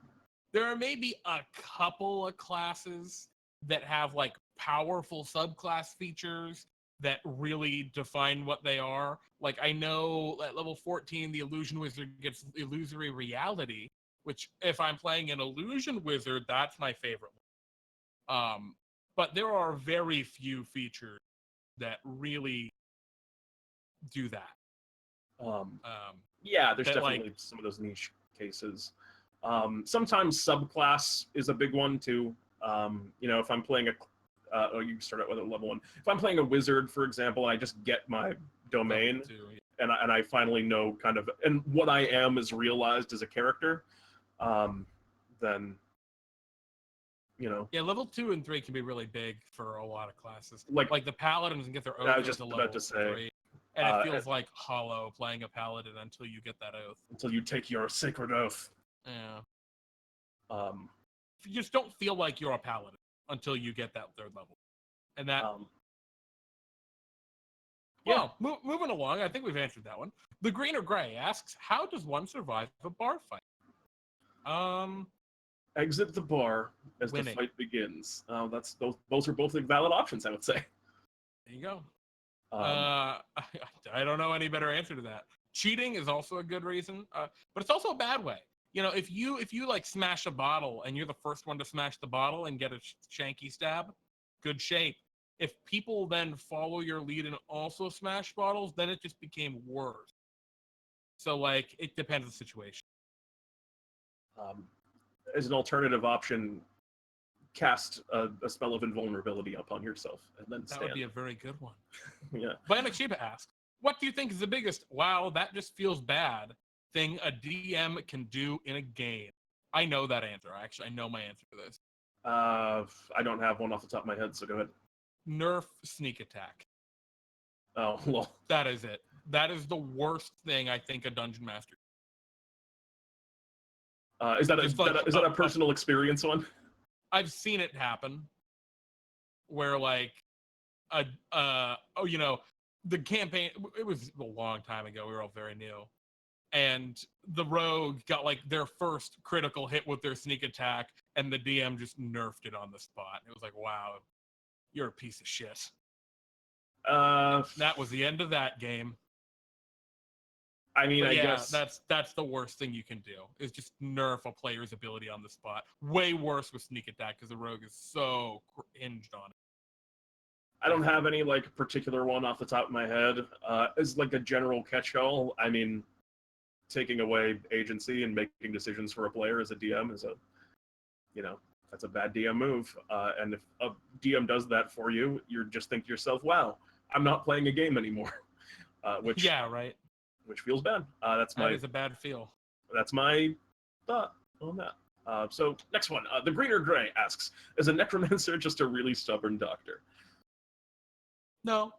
There are maybe a couple of classes that have powerful subclass features that really define what they are. I know at level 14, the Illusion Wizard gets Illusory Reality, which if I'm playing an Illusion Wizard, that's my favorite one. But there are very few features that really do that. Yeah, there's definitely some of those niche cases. Sometimes subclass is a big one too. If I'm playing you can start out with a level 1. If I'm playing a wizard, for example, I just get my domain, and I finally know and what I am is realized as a character. Then, Yeah, level 2 and 3 can be really big for a lot of classes. Like the paladins can get their oath. I was just about to say. 3. And it feels like hollow playing a paladin until you get that oath. Until you take your sacred oath. Yeah. You just don't feel like you're a paladin until you get that 3rd level. And that... moving along, I think we've answered that one. The Green or Gray asks, how does one survive a bar fight? Exit the bar as the fight begins. Those are both valid options, I would say. There you go. I don't know any better answer to that. Cheating is also a good reason, but it's also a bad way. If you smash a bottle and you're the first one to smash the bottle and get a shanky stab, good shape. If people then follow your lead and also smash bottles, then it just became worse. So it depends on the situation. As an alternative option, cast a spell of invulnerability upon yourself and then stand. That would be a very good one. Yeah. Bionic Shiba asks, what do you think is the biggest, wow, that just feels bad, thing a DM can do in a game? I know that answer. Actually, I know my answer for this. I don't have one off the top of my head, so go ahead. Nerf sneak attack. Oh, well. That is it. That is the worst thing I think a dungeon master. Is that a personal experience one? I've seen it happen where the campaign, it was a long time ago, we were all very new, and the rogue got like their first critical hit with their sneak attack, and the DM just nerfed it on the spot. It was like, wow, you're a piece of shit. That was the end of that game. I mean, But I yeah, guess that's the worst thing you can do, is just nerf a player's ability on the spot. Way worse with sneak attack, because the rogue is so hinged on it. I don't have any like particular one off the top of my head. As like a general catch-all, I mean, taking away agency and making decisions for a player as a DM is that's a bad DM move. And if a DM does that for you, you just think to yourself, wow, I'm not playing a game anymore. Which Yeah, right. Which feels bad. That is a bad feel. That's my thought on that. So next one, the Greener Gray asks, is a necromancer just a really stubborn doctor? No.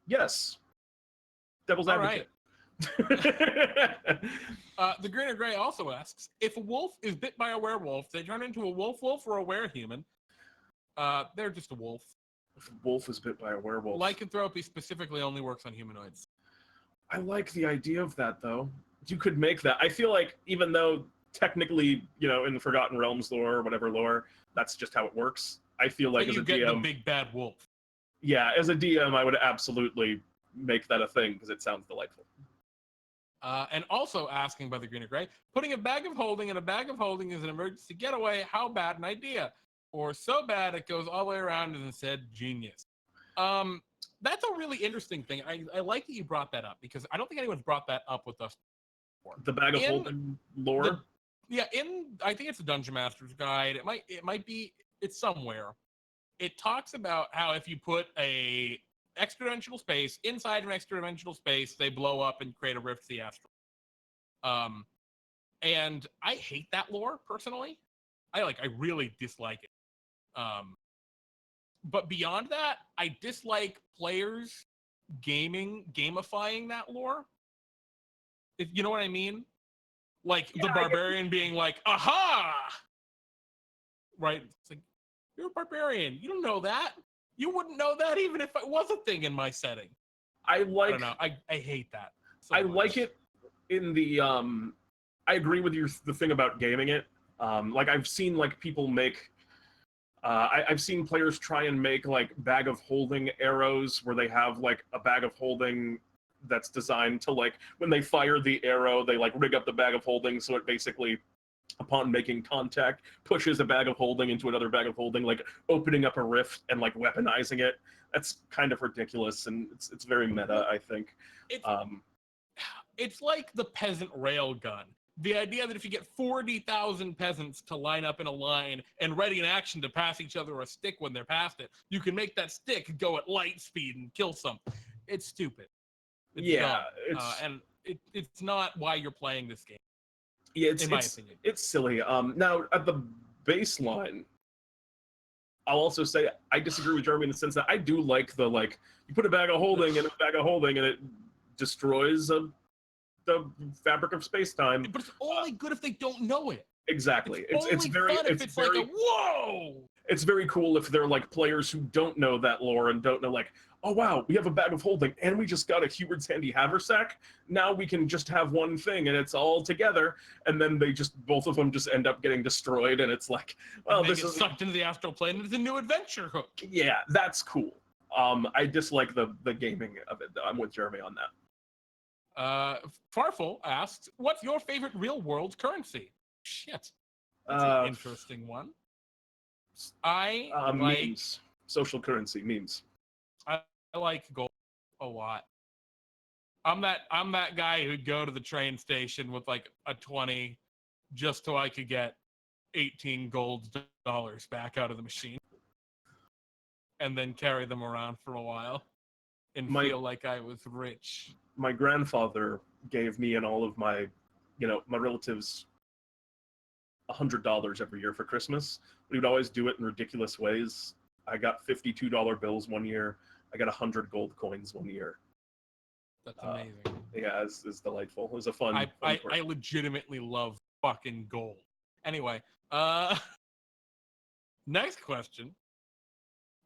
Yes. Devil's advocate. The Greener Gray also asks, if a wolf is bit by a werewolf, they turn into a wolf or a werehuman. They're just a wolf. If a wolf is bit by a werewolf. Lycanthropy specifically only works on humanoids. I like the idea of that, though. You could make that. I feel like even though technically, in the Forgotten Realms lore or whatever lore, that's just how it works. I feel like as a get DM, the big bad wolf. Yeah, as a DM, I would absolutely make that a thing because it sounds delightful. And also asking by the Greener Gray, putting a bag of holding in a bag of holding is an emergency getaway. How bad an idea? Or so bad it goes all the way around and said genius. That's a really interesting thing. I like that you brought that up, because I don't think anyone's brought that up with us before. The bag of holding lore? I think it's a Dungeon Master's Guide. It might be, it's somewhere. It talks about how if you put a extra-dimensional space inside an extra-dimensional space, they blow up and create a rift to the astral. And I hate that lore personally. I really dislike it. But beyond that, I dislike players gamifying that lore. If you know what I mean? Like the barbarian being like, aha! Right? It's like, you're a barbarian. You don't know that. You wouldn't know that even if it was a thing in my setting. I don't know. I hate that. I like it in the I agree with the thing about gaming it. Like I've seen like people make I've seen players try and make like bag of holding arrows where they have like a bag of holding that's designed to, like, when they fire the arrow, they like rig up the bag of holding so it basically, upon making contact, pushes a bag of holding into another bag of holding, like opening up a rift and like weaponizing it. That's kind of ridiculous, and it's very meta, I think. It's like the peasant rail gun. The idea that if you get 40,000 peasants to line up in a line and ready in action to pass each other a stick when they're past it, you can make that stick go at light speed and kill something. It's stupid. It's it's not why you're playing this game. Yeah, in my opinion, it's silly. Now at the baseline, I'll also say I disagree with Jeremy in the sense that I do like the, like, you put a bag of holding in a bag of holding and it destroys the fabric of space-time. But it's only good if they don't know it. Exactly. It's very fun if it's very, like a whoa. It's very cool if they're like players who don't know that lore and don't know, like, oh wow, we have a bag of holding and we just got a Huberd's Handy Haversack. Now we can just have one thing and it's all together. And then both of them just end up getting destroyed, and it's like, well, this is sucked into the astral plane and it's a new adventure hook. Yeah, that's cool. I dislike the gaming of it, though. I'm with Jeremy on that. Farful asks, what's your favorite real world currency? Shit. That's an interesting one. I like memes. Social currency, memes. I like gold a lot. I'm that guy who'd go to the train station with like a 20 just so I could get 18 gold dollars back out of the machine and then carry them around for a while and feel like I was rich. My grandfather gave me and all of my relatives $100 every year for Christmas. We would always do it in ridiculous ways. I got $52 bills one year. I got 100 gold coins one year. That's amazing. Yeah, it's delightful. It was a fun. I legitimately love fucking gold. Anyway, next question.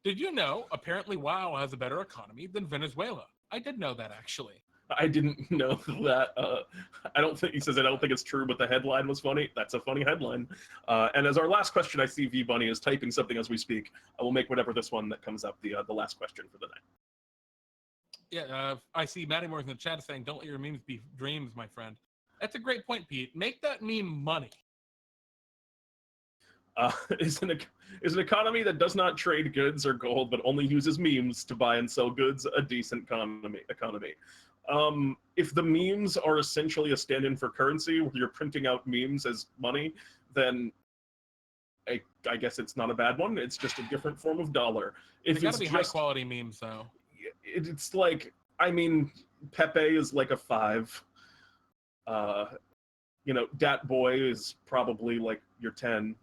Did you know apparently WoW has a better economy than Venezuela? I did know that, actually. I didn't know that. I don't think he says I don't think it's true, but the headline was funny. That's a funny headline. And as our last question, I see V Bunny is typing something as we speak. I will make whatever this one that comes up the last question for the night. Yeah, I see Matty Moore's in the chat saying, "Don't let your memes be dreams, my friend." That's a great point, Pete. Make that meme money. Is an economy that does not trade goods or gold, but only uses memes to buy and sell goods a decent economy? If the memes are essentially a stand-in for currency, where you're printing out memes as money, then I guess it's not a bad one. It's just a different form of dollar. If They gotta it's be just high-quality memes, though. it's like, I mean, Pepe is like a 5. Dat Boy is probably like your 10.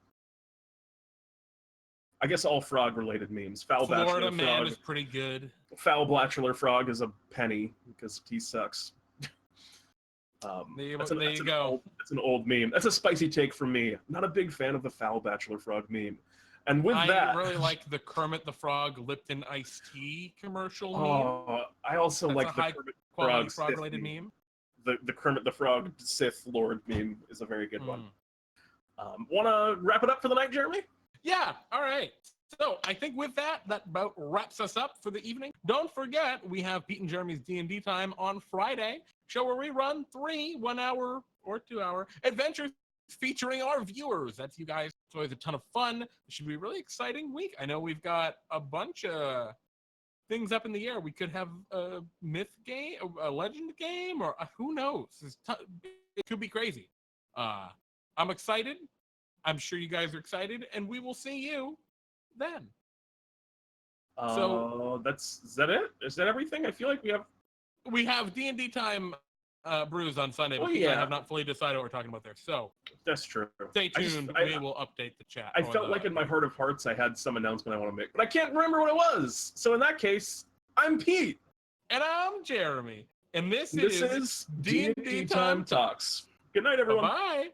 I guess all frog-related memes. Foul Florida Bachelor Man Frog. is pretty good. Foul Bachelor Frog is a penny because he sucks. There you go. That's an old meme. That's a spicy take from me. Not a big fan of the Foul Bachelor Frog meme. And with I really like the Kermit the Frog Lipton iced tea commercial meme. I also That's like a the high-quality Kermit frog-related meme. The Kermit the Frog Sith Lord meme is a very good one. Want to wrap it up for the night, Jeremy? Yeah, all right. So I think with that about wraps us up for the evening. Don't forget, we have Pete and Jeremy's D&D time on Friday, show where we run 3 1-hour or 2-hour adventures featuring our viewers. That's you guys. It's always a ton of fun. It should be a really exciting week. I know we've got a bunch of things up in the air. We could have a myth game, a legend game, or who knows? It could be crazy. I'm excited. I'm sure you guys are excited, and we will see you then. So is that it? Is that everything? I feel like we have D&D time brews on Sunday, but I have not fully decided what we're talking about there. So that's true. Stay tuned. We will update the chat. I felt like in my heart of hearts I had some announcement I want to make, but I can't remember what it was. So in that case, I'm Pete. And I'm Jeremy. And this is DnDTime Talks. Good night, everyone. Bye.